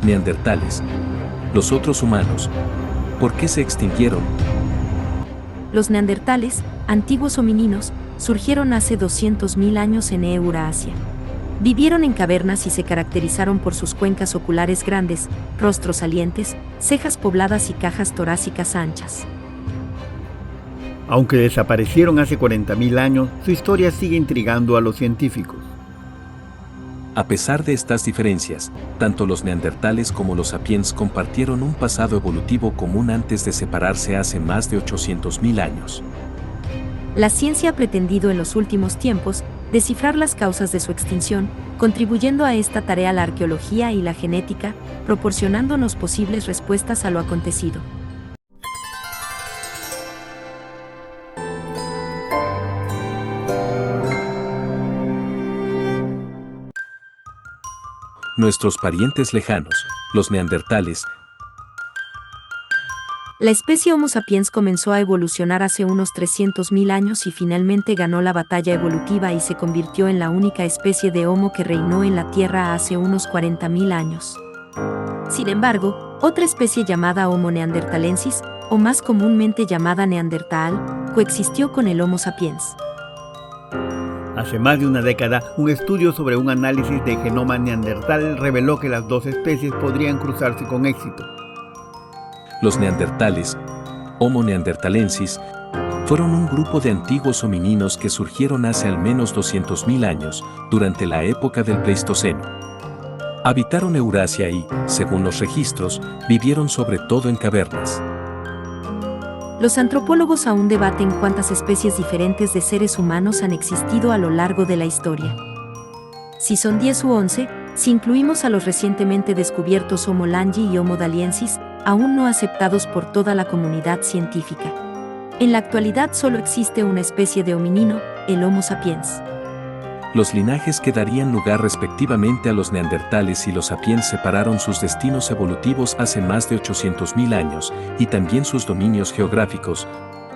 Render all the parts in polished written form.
neandertales, los otros humanos. ¿Por qué se extinguieron? Los neandertales, antiguos homininos, surgieron hace 200.000 años en Eurasia. Vivieron en cavernas y se caracterizaron por sus cuencas oculares grandes, rostros salientes, cejas pobladas y cajas torácicas anchas. Aunque desaparecieron hace 40.000 años, su historia sigue intrigando a los científicos. A pesar de estas diferencias, tanto los neandertales como los sapiens compartieron un pasado evolutivo común antes de separarse hace más de 800.000 años. La ciencia ha pretendido en los últimos tiempos descifrar las causas de su extinción, contribuyendo a esta tarea la arqueología y la genética, proporcionándonos posibles respuestas a lo acontecido. Nuestros parientes lejanos, los neandertales. La especie Homo sapiens comenzó a evolucionar hace unos 300.000 años y finalmente ganó la batalla evolutiva y se convirtió en la única especie de Homo que reinó en la Tierra hace unos 40.000 años. Sin embargo, otra especie llamada Homo neanderthalensis, o más comúnmente llamada Neandertal, coexistió con el Homo sapiens. Hace más de una década, un estudio sobre un análisis de genoma neandertal reveló que las dos especies podrían cruzarse con éxito. Los neandertales, Homo neanderthalensis, fueron un grupo de antiguos homininos que surgieron hace al menos 200.000 años, durante la época del Pleistoceno. Habitaron Eurasia y, según los registros, vivieron sobre todo en cavernas. Los antropólogos aún debaten cuántas especies diferentes de seres humanos han existido a lo largo de la historia. Si son 10 u 11, si incluimos a los recientemente descubiertos Homo langi y Homo daliensis, aún no aceptados por toda la comunidad científica. En la actualidad solo existe una especie de hominino, el Homo sapiens. Los linajes que darían lugar respectivamente a los neandertales y los sapiens separaron sus destinos evolutivos hace más de 800.000 años, y también sus dominios geográficos.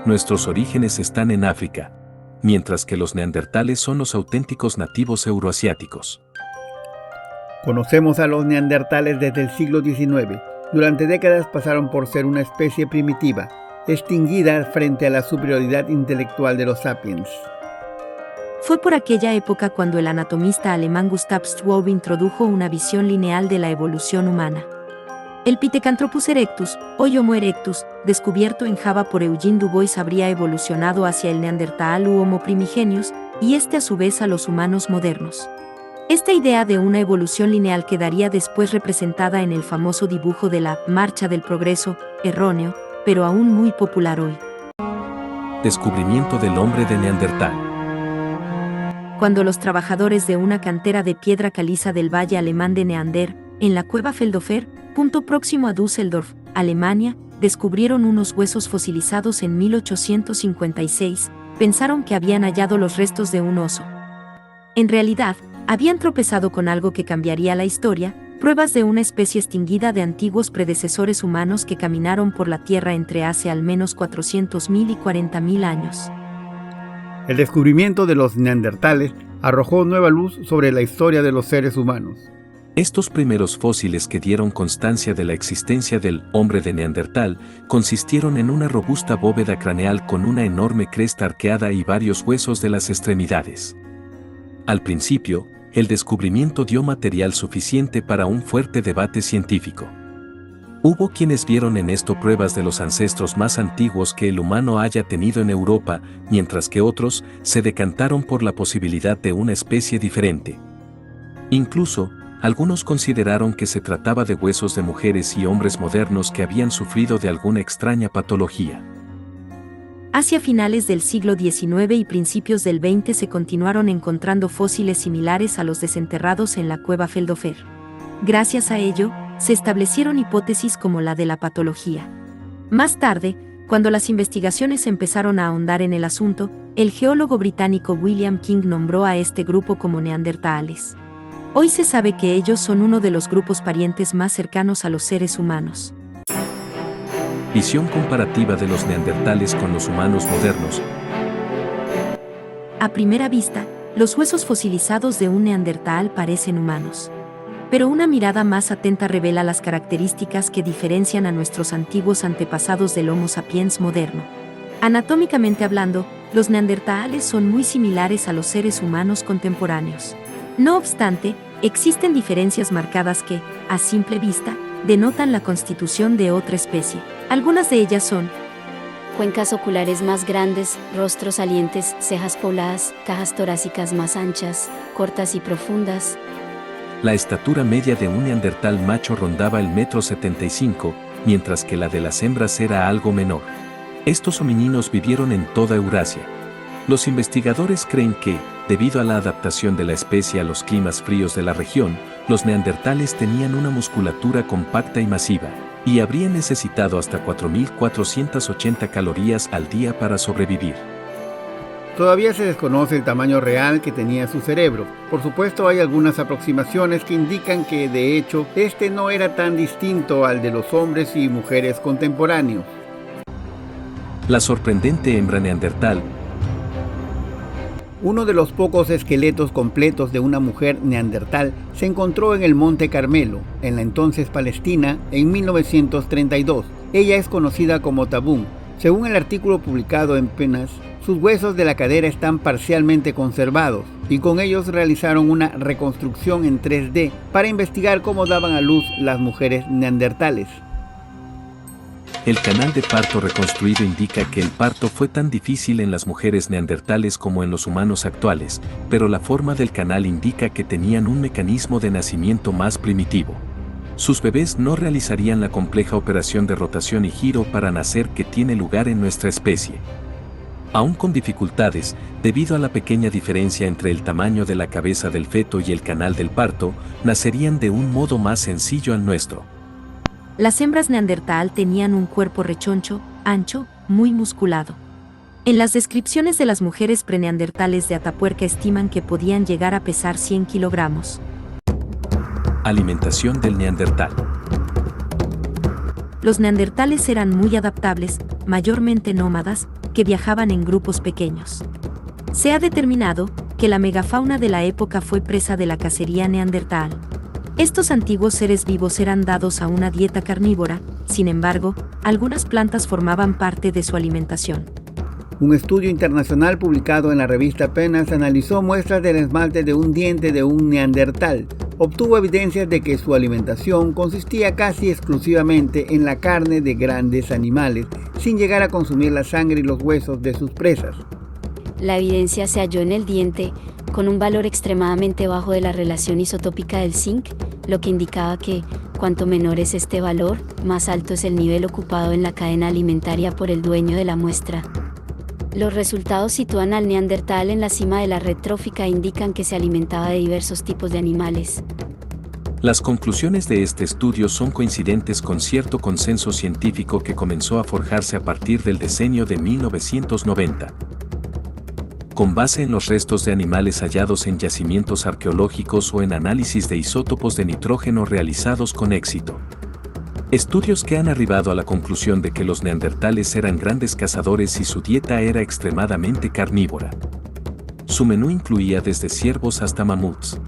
Nuestros orígenes están en África, mientras que los neandertales son los auténticos nativos euroasiáticos. Conocemos a los neandertales desde el siglo XIX. Durante décadas pasaron por ser una especie primitiva, extinguida frente a la superioridad intelectual de los sapiens. Fue por aquella época cuando el anatomista alemán Gustav Schwab introdujo una visión lineal de la evolución humana. El Pithecanthropus erectus, hoy Homo erectus, descubierto en Java por Eugene Dubois, habría evolucionado hacia el Neandertal u Homo primigenius, y a su vez a los humanos modernos. Esta idea de una evolución lineal quedaría después representada en el famoso dibujo de la Marcha del Progreso, erróneo, pero aún muy popular hoy. Descubrimiento del hombre de Neandertal. Cuando los trabajadores de una cantera de piedra caliza del valle alemán de Neander, en la cueva Feldhofer, punto próximo a Düsseldorf, Alemania, descubrieron unos huesos fosilizados en 1856, pensaron que habían hallado los restos de un oso. En realidad, habían tropezado con algo que cambiaría la historia, pruebas de una especie extinguida de antiguos predecesores humanos que caminaron por la Tierra entre hace al menos 400.000 y 40.000 años. El descubrimiento de los neandertales arrojó nueva luz sobre la historia de los seres humanos. Estos primeros fósiles que dieron constancia de la existencia del hombre de Neandertal consistieron en una robusta bóveda craneal con una enorme cresta arqueada y varios huesos de las extremidades. Al principio, el descubrimiento dio material suficiente para un fuerte debate científico. Hubo quienes vieron en esto pruebas de los ancestros más antiguos que el humano haya tenido en Europa, mientras que otros se decantaron por la posibilidad de una especie diferente. Incluso, algunos consideraron que se trataba de huesos de mujeres y hombres modernos que habían sufrido de alguna extraña patología. Hacia finales del siglo XIX y principios del XX se continuaron encontrando fósiles similares a los desenterrados en la cueva Feldhofer. Gracias a ello, se establecieron hipótesis como la de la patología. Más tarde, cuando las investigaciones empezaron a ahondar en el asunto, el geólogo británico William King nombró a este grupo como neandertales. Hoy se sabe que ellos son uno de los grupos parientes más cercanos a los seres humanos. Visión comparativa de los neandertales con los humanos modernos. A primera vista, los huesos fosilizados de un neandertal parecen humanos. pero una mirada más atenta revela las características que diferencian a nuestros antiguos antepasados del Homo sapiens moderno. Anatómicamente hablando, los neandertales son muy similares a los seres humanos contemporáneos. No obstante, existen diferencias marcadas que, a simple vista, denotan la constitución de otra especie. Algunas de ellas son cuencas oculares más grandes, rostros salientes, cejas pobladas, cajas torácicas más anchas, cortas y profundas. La estatura media de un neandertal macho rondaba el 1,75 m, mientras que la de las hembras era algo menor. Estos homininos vivieron en toda Eurasia. Los investigadores creen que, debido a la adaptación de la especie a los climas fríos de la región, los neandertales tenían una musculatura compacta y masiva, y habrían necesitado hasta 4.480 calorías al día para sobrevivir. Todavía se desconoce el tamaño real que tenía su cerebro. Por supuesto, hay algunas aproximaciones que indican que, de hecho, este no era tan distinto al de los hombres y mujeres contemporáneos. La sorprendente hembra neandertal. Uno de los pocos esqueletos completos de una mujer neandertal se encontró en el Monte Carmelo, en la entonces Palestina, en 1932. Ella es conocida como Tabún. Según el artículo publicado en PNAS, sus huesos de la cadera están parcialmente conservados y con ellos realizaron una reconstrucción en 3D para investigar cómo daban a luz las mujeres neandertales. El canal de parto reconstruido indica que el parto fue tan difícil en las mujeres neandertales como en los humanos actuales, pero la forma del canal indica que tenían un mecanismo de nacimiento más primitivo. Sus bebés no realizarían la compleja operación de rotación y giro para nacer que tiene lugar en nuestra especie. Aún con dificultades, debido a la pequeña diferencia entre el tamaño de la cabeza del feto y el canal del parto, nacerían de un modo más sencillo al nuestro. Las hembras neandertal tenían un cuerpo rechoncho, ancho, muy musculado. En las descripciones de las mujeres preneandertales de Atapuerca estiman que podían llegar a pesar 100 kilogramos. Alimentación del neandertal. Los neandertales eran muy adaptables, mayormente nómadas, que viajaban en grupos pequeños. Se ha determinado que la megafauna de la época fue presa de la cacería neandertal. Estos antiguos seres vivos eran dados a una dieta carnívora, sin embargo, algunas plantas formaban parte de su alimentación. Un estudio internacional publicado en la revista PNAS analizó muestras del esmalte de un diente de un neandertal. Obtuvo evidencias de que su alimentación consistía casi exclusivamente en la carne de grandes animales, sin llegar a consumir la sangre y los huesos de sus presas. La evidencia se halló en el diente, con un valor extremadamente bajo de la relación isotópica del zinc, lo que indicaba que, cuanto menor es este valor, más alto es el nivel ocupado en la cadena alimentaria por el dueño de la muestra. Los resultados sitúan al neandertal en la cima de la red trófica e indican que se alimentaba de diversos tipos de animales. Las conclusiones de este estudio son coincidentes con cierto consenso científico que comenzó a forjarse a partir del decenio de 1990. Con base en los restos de animales hallados en yacimientos arqueológicos o en análisis de isótopos de nitrógeno realizados con éxito. Estudios que han arribado a la conclusión de que los neandertales eran grandes cazadores y su dieta era extremadamente carnívora. Su menú incluía desde ciervos hasta mamuts.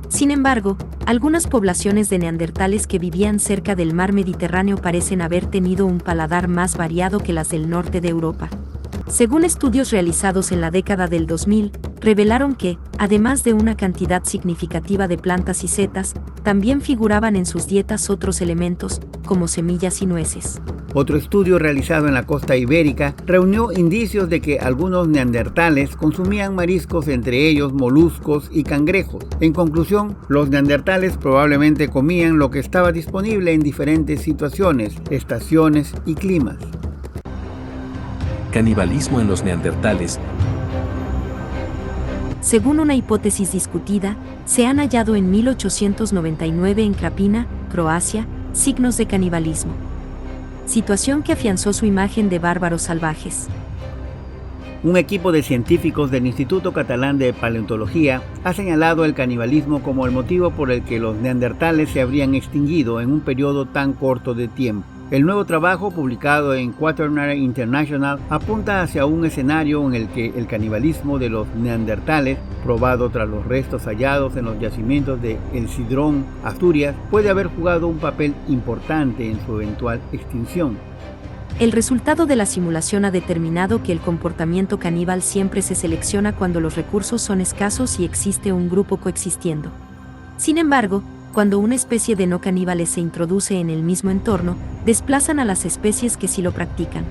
Sin embargo, algunas poblaciones de neandertales que vivían cerca del mar Mediterráneo parecen haber tenido un paladar más variado que las del norte de Europa. Según estudios realizados en la década del 2000, revelaron que, además de una cantidad significativa de plantas y setas, también figuraban en sus dietas otros elementos, como semillas y nueces. Otro estudio realizado en la costa ibérica reunió indicios de que algunos neandertales consumían mariscos, entre ellos moluscos y cangrejos. En conclusión, los neandertales probablemente comían lo que estaba disponible en diferentes situaciones, estaciones y climas. Canibalismo en los neandertales. Según una hipótesis discutida, se han hallado en 1899 en Krapina, Croacia, signos de canibalismo. Situación que afianzó su imagen de bárbaros salvajes. Un equipo de científicos del Instituto Catalán de Paleontología ha señalado el canibalismo como el motivo por el que los neandertales se habrían extinguido en un periodo tan corto de tiempo. El nuevo trabajo, publicado en Quaternary International, apunta hacia un escenario en el que el canibalismo de los neandertales, probado tras los restos hallados en los yacimientos de El Cidrón, Asturias, puede haber jugado un papel importante en su eventual extinción. El resultado de la simulación ha determinado que el comportamiento caníbal siempre se selecciona cuando los recursos son escasos y existe un grupo coexistiendo. Sin embargo, cuando una especie de no caníbales se introduce en el mismo entorno, desplazan a las especies que sí lo practican.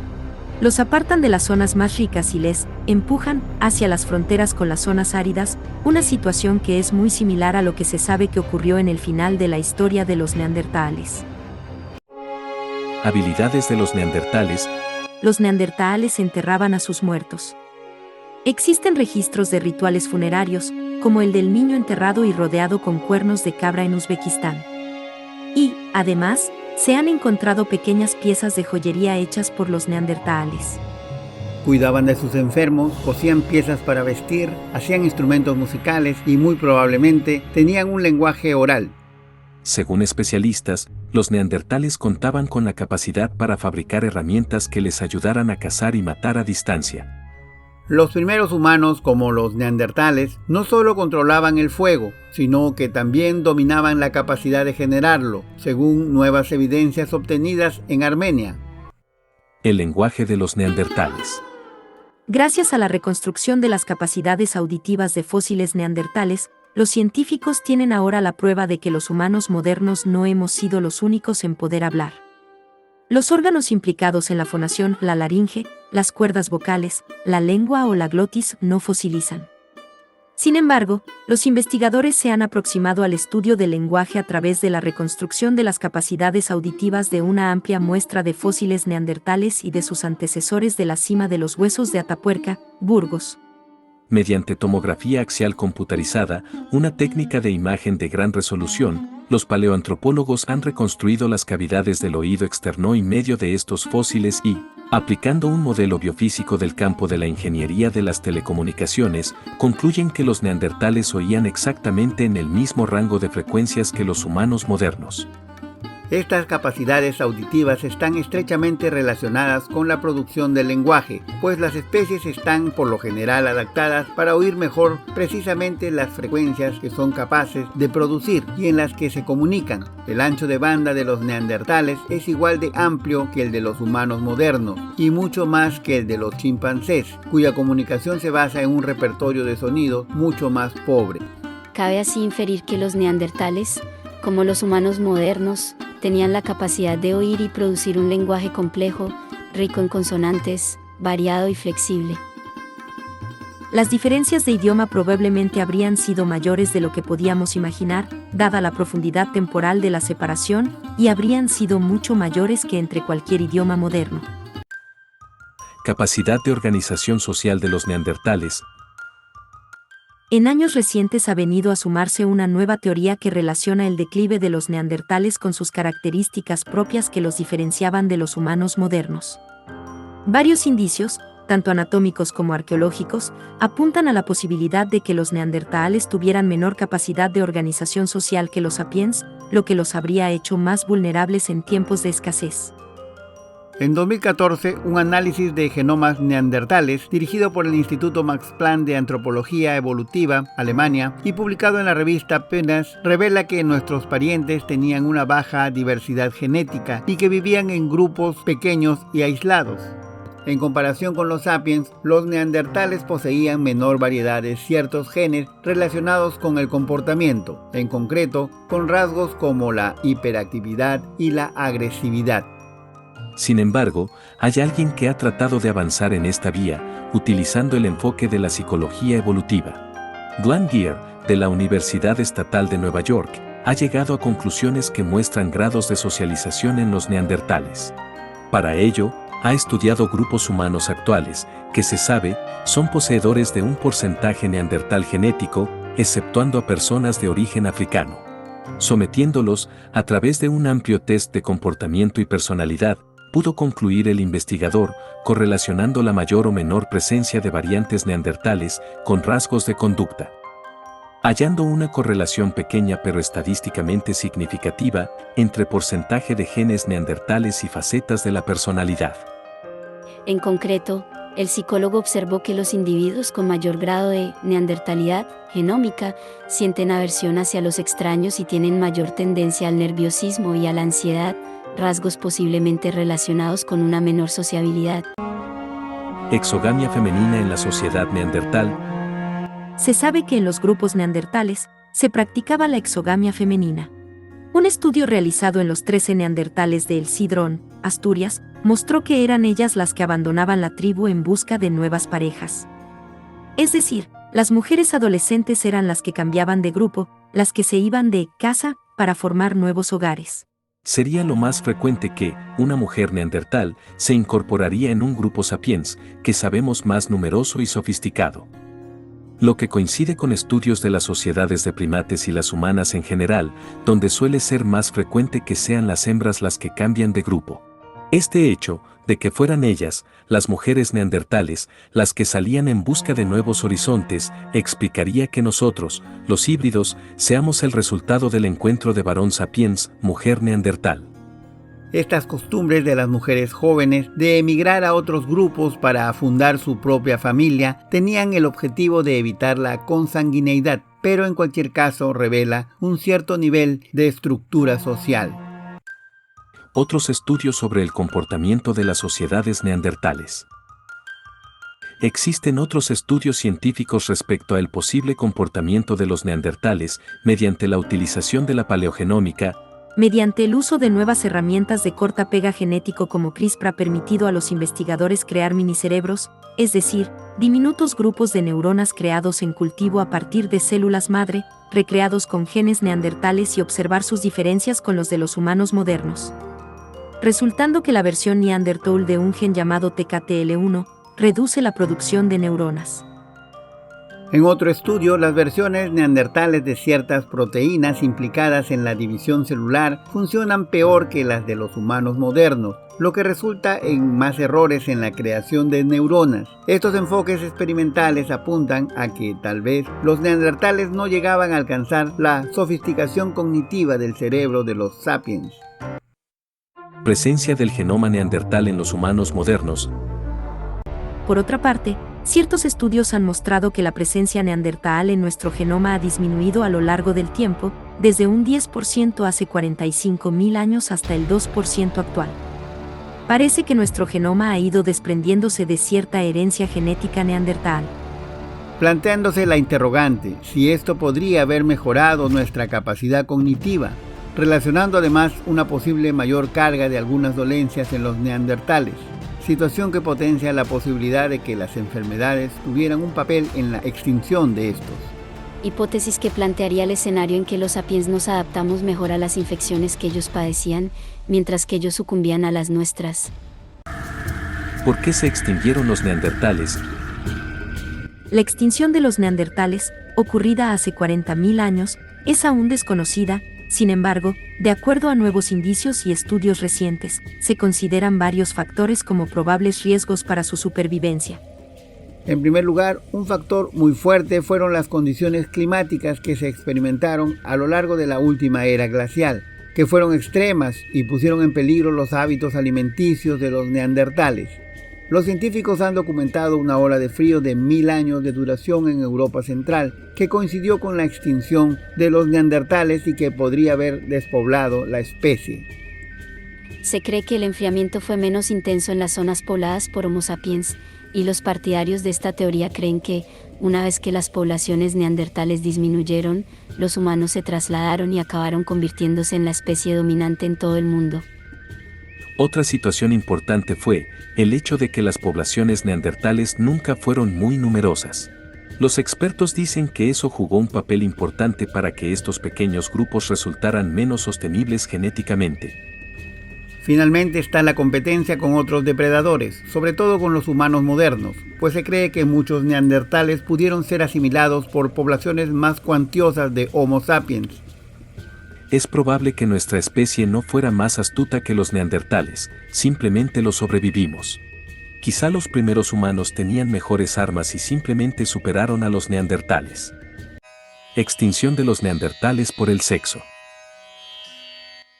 Los apartan de las zonas más ricas y les empujan hacia las fronteras con las zonas áridas, una situación que es muy similar a lo que se sabe que ocurrió en el final de la historia de los neandertales. Habilidades de los neandertales. Los neandertales enterraban a sus muertos. Existen registros de rituales funerarios, como el del niño enterrado y rodeado con cuernos de cabra en Uzbekistán. Y, además, se han encontrado pequeñas piezas de joyería hechas por los neandertales. Cuidaban de sus enfermos, cosían piezas para vestir, hacían instrumentos musicales y muy probablemente tenían un lenguaje oral. Según especialistas, los neandertales contaban con la capacidad para fabricar herramientas que les ayudaran a cazar y matar a distancia. Los primeros humanos, como los neandertales, no solo controlaban el fuego, sino que también dominaban la capacidad de generarlo, según nuevas evidencias obtenidas en Armenia. El lenguaje de los neandertales. Gracias a la reconstrucción de las capacidades auditivas de fósiles neandertales, los científicos tienen ahora la prueba de que los humanos modernos no hemos sido los únicos en poder hablar. Los órganos implicados en la fonación, la laringe, las cuerdas vocales, la lengua o la glotis no fosilizan. Sin embargo, los investigadores se han aproximado al estudio del lenguaje a través de la reconstrucción de las capacidades auditivas de una amplia muestra de fósiles neandertales y de sus antecesores de la cima de los huesos de Atapuerca, Burgos. Mediante tomografía axial computarizada, una técnica de imagen de gran resolución, los paleoantropólogos han reconstruido las cavidades del oído externo y medio de estos fósiles y, aplicando un modelo biofísico del campo de la ingeniería de las telecomunicaciones, concluyen que los neandertales oían exactamente en el mismo rango de frecuencias que los humanos modernos. Estas capacidades auditivas están estrechamente relacionadas con la producción del lenguaje, pues las especies están por lo general adaptadas para oír mejor precisamente las frecuencias que son capaces de producir y en las que se comunican. El ancho de banda de los neandertales es igual de amplio que el de los humanos modernos y mucho más que el de los chimpancés, cuya comunicación se basa en un repertorio de sonidos mucho más pobre. Cabe así inferir que los neandertales, como los humanos modernos, tenían la capacidad de oír y producir un lenguaje complejo, rico en consonantes, variado y flexible. Las diferencias de idioma probablemente habrían sido mayores de lo que podíamos imaginar, dada la profundidad temporal de la separación, y habrían sido mucho mayores que entre cualquier idioma moderno. Capacidad de organización social de los neandertales. En años recientes ha venido a sumarse una nueva teoría que relaciona el declive de los neandertales con sus características propias que los diferenciaban de los humanos modernos. Varios indicios, tanto anatómicos como arqueológicos, apuntan a la posibilidad de que los neandertales tuvieran menor capacidad de organización social que los sapiens, lo que los habría hecho más vulnerables en tiempos de escasez. En 2014, un análisis de genomas neandertales, dirigido por el Instituto Max Planck de Antropología Evolutiva, Alemania, y publicado en la revista PNAS, revela que nuestros parientes tenían una baja diversidad genética y que vivían en grupos pequeños y aislados. En comparación con los sapiens, los neandertales poseían menor variedad de ciertos genes relacionados con el comportamiento, en concreto, con rasgos como la hiperactividad y la agresividad. Sin embargo, hay alguien que ha tratado de avanzar en esta vía, utilizando el enfoque de la psicología evolutiva. Glenn Gear, de la Universidad Estatal de Nueva York, ha llegado a conclusiones que muestran grados de socialización en los neandertales. Para ello, ha estudiado grupos humanos actuales, que se sabe, son poseedores de un porcentaje neandertal genético, exceptuando a personas de origen africano. Sometiéndolos, a través de un amplio test de comportamiento y personalidad, pudo concluir el investigador, correlacionando la mayor o menor presencia de variantes neandertales con rasgos de conducta. hallando una correlación pequeña pero estadísticamente significativa entre porcentaje de genes neandertales y facetas de la personalidad. En concreto, el psicólogo observó que los individuos con mayor grado de neandertalidad genómica sienten aversión hacia los extraños y tienen mayor tendencia al nerviosismo y a la ansiedad, rasgos posiblemente relacionados con una menor sociabilidad. Exogamia femenina en la sociedad neandertal. Se sabe que en los grupos neandertales se practicaba la exogamia femenina. Un estudio realizado en los 13 neandertales de El Cidrón, Asturias, mostró que eran ellas las que abandonaban la tribu en busca de nuevas parejas. Es decir, las mujeres adolescentes eran las que cambiaban de grupo, las que se iban de casa para formar nuevos hogares. Sería lo más frecuente que una mujer neandertal se incorporaría en un grupo sapiens, que sabemos más numeroso y sofisticado. Lo que coincide con estudios de las sociedades de primates y las humanas en general, donde suele ser más frecuente que sean las hembras las que cambian de grupo. Este hecho, de que fueran ellas, las mujeres neandertales, las que salían en busca de nuevos horizontes, explicaría que nosotros, los híbridos, seamos el resultado del encuentro de varón sapiens, mujer neandertal. Estas costumbres de las mujeres jóvenes de emigrar a otros grupos para fundar su propia familia tenían el objetivo de evitar la consanguineidad, pero en cualquier caso revela un cierto nivel de estructura social. Otros estudios sobre el comportamiento de las sociedades neandertales. Existen otros estudios científicos respecto al posible comportamiento de los neandertales mediante la utilización de la paleogenómica. Mediante el uso de nuevas herramientas de corta pega genético como CRISPR ha permitido a los investigadores crear minicerebros, es decir, diminutos grupos de neuronas creados en cultivo a partir de células madre, recreados con genes neandertales y observar sus diferencias con los de los humanos modernos. Resultando que la versión Neanderthal de un gen llamado TKTL1 reduce la producción de neuronas. En otro estudio, las versiones neandertales de ciertas proteínas implicadas en la división celular funcionan peor que las de los humanos modernos, lo que resulta en más errores en la creación de neuronas. Estos enfoques experimentales apuntan a que tal vez los neandertales no llegaban a alcanzar la sofisticación cognitiva del cerebro de los sapiens. Presencia del genoma neandertal en los humanos modernos. Por otra parte, ciertos estudios han mostrado que la presencia neandertal en nuestro genoma ha disminuido a lo largo del tiempo, desde un 10% hace 45.000 años hasta el 2% actual. Parece que nuestro genoma ha ido desprendiéndose de cierta herencia genética neandertal. Planteándose la interrogante si esto podría haber mejorado nuestra capacidad cognitiva, relacionando además una posible mayor carga de algunas dolencias en los neandertales, situación que potencia la posibilidad de que las enfermedades tuvieran un papel en la extinción de estos. Hipótesis que plantearía el escenario en que los sapiens nos adaptamos mejor a las infecciones que ellos padecían, mientras que ellos sucumbían a las nuestras. ¿Por qué se extinguieron los neandertales? La extinción de los neandertales, ocurrida hace 40.000 años, es aún desconocida. Sin embargo, de acuerdo a nuevos indicios y estudios recientes, se consideran varios factores como probables riesgos para su supervivencia. En primer lugar, un factor muy fuerte fueron las condiciones climáticas que se experimentaron a lo largo de la última era glacial, que fueron extremas y pusieron en peligro los hábitos alimenticios de los neandertales. Los científicos han documentado una ola de frío de 1000 años de duración en Europa Central, que coincidió con la extinción de los neandertales y que podría haber despoblado la especie. Se cree que el enfriamiento fue menos intenso en las zonas pobladas por Homo sapiens, y los partidarios de esta teoría creen que, una vez que las poblaciones neandertales disminuyeron, los humanos se trasladaron y acabaron convirtiéndose en la especie dominante en todo el mundo. Otra situación importante fue el hecho de que las poblaciones neandertales nunca fueron muy numerosas. Los expertos dicen que eso jugó un papel importante para que estos pequeños grupos resultaran menos sostenibles genéticamente. Finalmente está la competencia con otros depredadores, sobre todo con los humanos modernos, pues se cree que muchos neandertales pudieron ser asimilados por poblaciones más cuantiosas de Homo sapiens. Es probable que nuestra especie no fuera más astuta que los neandertales, simplemente los sobrevivimos. Quizá los primeros humanos tenían mejores armas y simplemente superaron a los neandertales. Extinción de los neandertales por el sexo.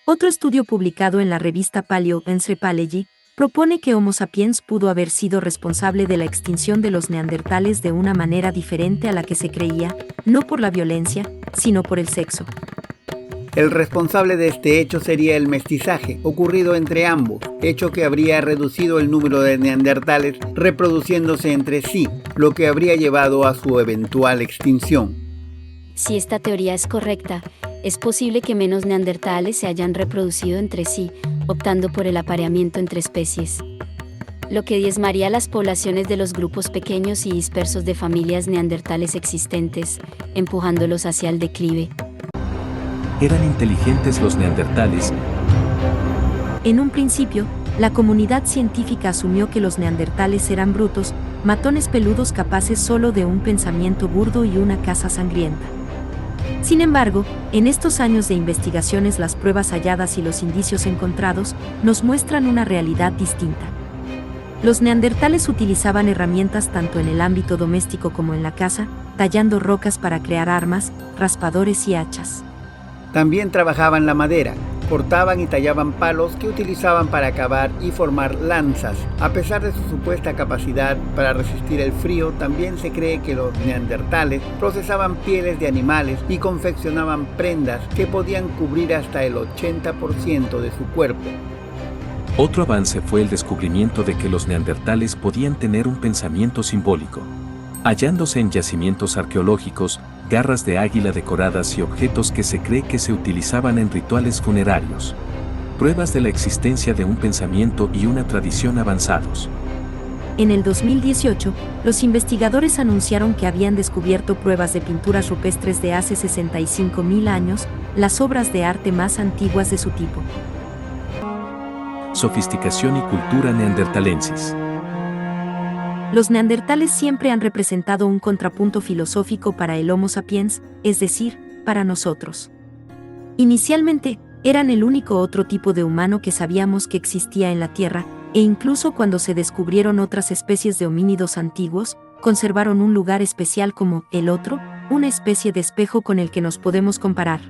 Otro estudio publicado en la revista Paleoanthropology propone que Homo sapiens pudo haber sido responsable de la extinción de los neandertales de una manera diferente a la que se creía, no por la violencia, sino por el sexo. El responsable de este hecho sería el mestizaje ocurrido entre ambos, hecho que habría reducido el número de neandertales reproduciéndose entre sí, lo que habría llevado a su eventual extinción. Si esta teoría es correcta, es posible que menos neandertales se hayan reproducido entre sí, optando por el apareamiento entre especies, lo que diezmaría las poblaciones de los grupos pequeños y dispersos de familias neandertales existentes, empujándolos hacia el declive. ¿Eran inteligentes los neandertales? En un principio, la comunidad científica asumió que los neandertales eran brutos, matones peludos capaces solo de un pensamiento burdo y una caza sangrienta. Sin embargo, en estos años de investigaciones las pruebas halladas y los indicios encontrados nos muestran una realidad distinta. Los neandertales utilizaban herramientas tanto en el ámbito doméstico como en la caza, tallando rocas para crear armas, raspadores y hachas. También trabajaban la madera, cortaban y tallaban palos que utilizaban para cavar y formar lanzas. A pesar de su supuesta capacidad para resistir el frío, también se cree que los neandertales procesaban pieles de animales y confeccionaban prendas que podían cubrir hasta el 80% de su cuerpo. Otro avance fue el descubrimiento de que los neandertales podían tener un pensamiento simbólico. Hallándose en yacimientos arqueológicos, garras de águila decoradas y objetos que se cree que se utilizaban en rituales funerarios. Pruebas de la existencia de un pensamiento y una tradición avanzados. En el 2018, los investigadores anunciaron que habían descubierto pruebas de pinturas rupestres de hace 65.000 años, las obras de arte más antiguas de su tipo. Sofisticación y cultura neandertalensis. Los neandertales siempre han representado un contrapunto filosófico para el Homo sapiens, es decir, para nosotros. Inicialmente, eran el único otro tipo de humano que sabíamos que existía en la Tierra, e incluso cuando se descubrieron otras especies de homínidos antiguos, conservaron un lugar especial como el otro, una especie de espejo con el que nos podemos comparar.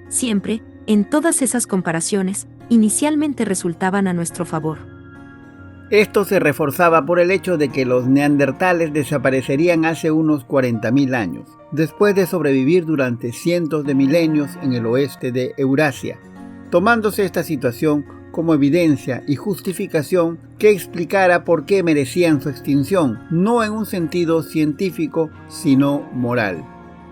Siempre, en todas esas comparaciones, inicialmente resultaban a nuestro favor. Esto se reforzaba por el hecho de que los neandertales desaparecerían hace unos 40.000 años, después de sobrevivir durante cientos de milenios en el oeste de Eurasia, tomándose esta situación como evidencia y justificación que explicara por qué merecían su extinción, no en un sentido científico, sino moral.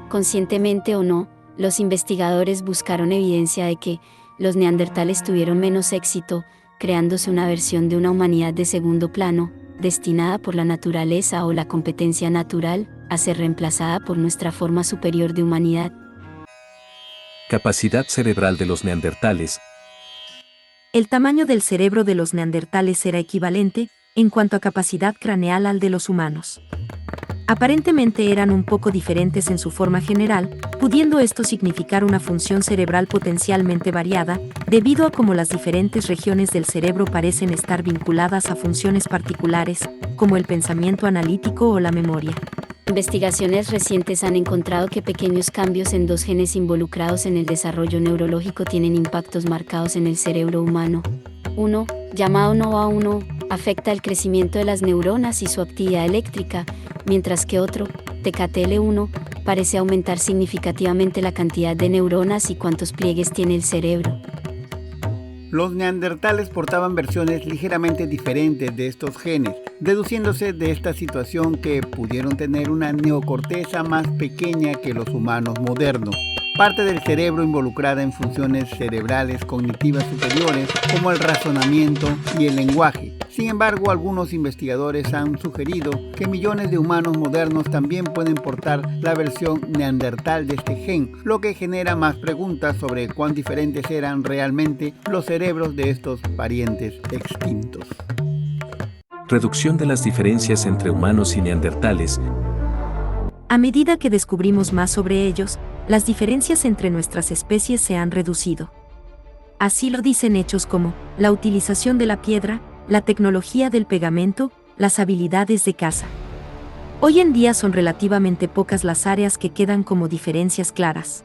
Conscientemente o no, los investigadores buscaron evidencia de que los neandertales tuvieron menos éxito, creándose una versión de una humanidad de segundo plano, destinada por la naturaleza o la competencia natural a ser reemplazada por nuestra forma superior de humanidad. Capacidad cerebral de los neandertales. El tamaño del cerebro de los neandertales era equivalente, en cuanto a capacidad craneal, al de los humanos. Aparentemente eran un poco diferentes en su forma general, pudiendo esto significar una función cerebral potencialmente variada, debido a cómo las diferentes regiones del cerebro parecen estar vinculadas a funciones particulares, como el pensamiento analítico o la memoria. Investigaciones recientes han encontrado que pequeños cambios en dos genes involucrados en el desarrollo neurológico tienen impactos marcados en el cerebro humano. Uno, llamado NOA1, afecta el crecimiento de las neuronas y su actividad eléctrica, mientras que otro, TKTL1, parece aumentar significativamente la cantidad de neuronas y cuántos pliegues tiene el cerebro. Los neandertales portaban versiones ligeramente diferentes de estos genes, deduciéndose de esta situación que pudieron tener una neocorteza más pequeña que los humanos modernos, parte del cerebro involucrada en funciones cerebrales cognitivas superiores como el razonamiento y el lenguaje. Sin embargo, algunos investigadores han sugerido que millones de humanos modernos también pueden portar la versión neandertal de este gen, lo que genera más preguntas sobre cuán diferentes eran realmente los cerebros de estos parientes extintos. Reducción de las diferencias entre humanos y neandertales. A medida que descubrimos más sobre ellos, las diferencias entre nuestras especies se han reducido. Así lo dicen hechos como la utilización de la piedra, la tecnología del pegamento, las habilidades de caza. Hoy en día son relativamente pocas las áreas que quedan como diferencias claras.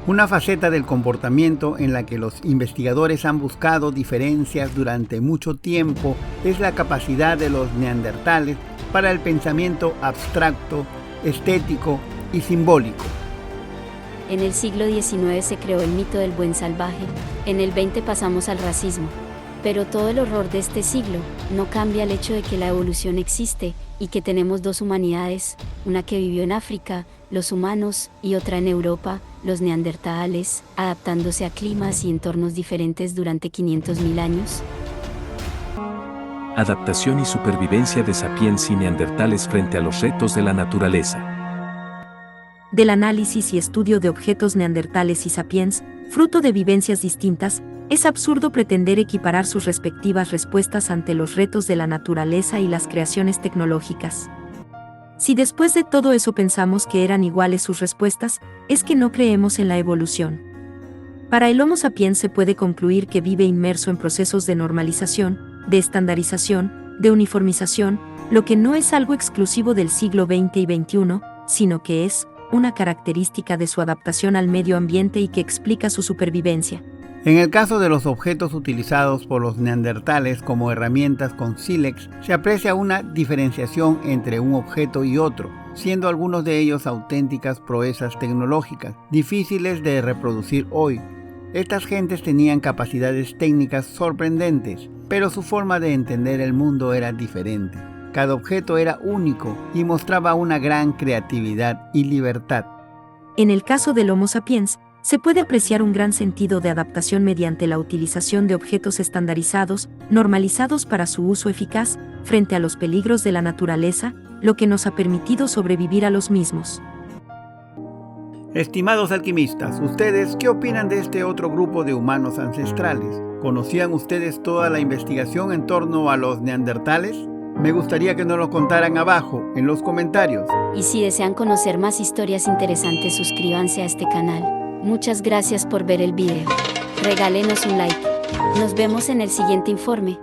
Una faceta del comportamiento en la que los investigadores han buscado diferencias durante mucho tiempo es la capacidad de los neandertales para el pensamiento abstracto, estético y simbólico. En el siglo XIX se creó el mito del buen salvaje, en el XX pasamos al racismo. Pero todo el horror de este siglo no cambia el hecho de que la evolución existe y que tenemos dos humanidades, una que vivió en África, los humanos, y otra en Europa, los neandertales, adaptándose a climas y entornos diferentes durante 500.000 años. Adaptación y supervivencia de sapiens y neandertales frente a los retos de la naturaleza. Del análisis y estudio de objetos neandertales y sapiens, fruto de vivencias distintas, es absurdo pretender equiparar sus respectivas respuestas ante los retos de la naturaleza y las creaciones tecnológicas. Si después de todo eso pensamos que eran iguales sus respuestas, es que no creemos en la evolución. Para el Homo sapiens se puede concluir que vive inmerso en procesos de normalización, de estandarización, de uniformización, lo que no es algo exclusivo del siglo XX y XXI, sino que es una característica de su adaptación al medio ambiente y que explica su supervivencia. En el caso de los objetos utilizados por los neandertales como herramientas con sílex, se aprecia una diferenciación entre un objeto y otro, siendo algunos de ellos auténticas proezas tecnológicas, difíciles de reproducir hoy. Estas gentes tenían capacidades técnicas sorprendentes, pero su forma de entender el mundo era diferente. Cada objeto era único y mostraba una gran creatividad y libertad. En el caso del Homo sapiens, se puede apreciar un gran sentido de adaptación mediante la utilización de objetos estandarizados, normalizados para su uso eficaz, frente a los peligros de la naturaleza, lo que nos ha permitido sobrevivir a los mismos. Estimados alquimistas, ¿ustedes qué opinan de este otro grupo de humanos ancestrales? ¿Conocían ustedes toda la investigación en torno a los neandertales? Me gustaría que nos lo contaran abajo, en los comentarios. Y si desean conocer más historias interesantes, suscríbanse a este canal. Muchas gracias por ver el video. Regálenos un like. Nos vemos en el siguiente informe.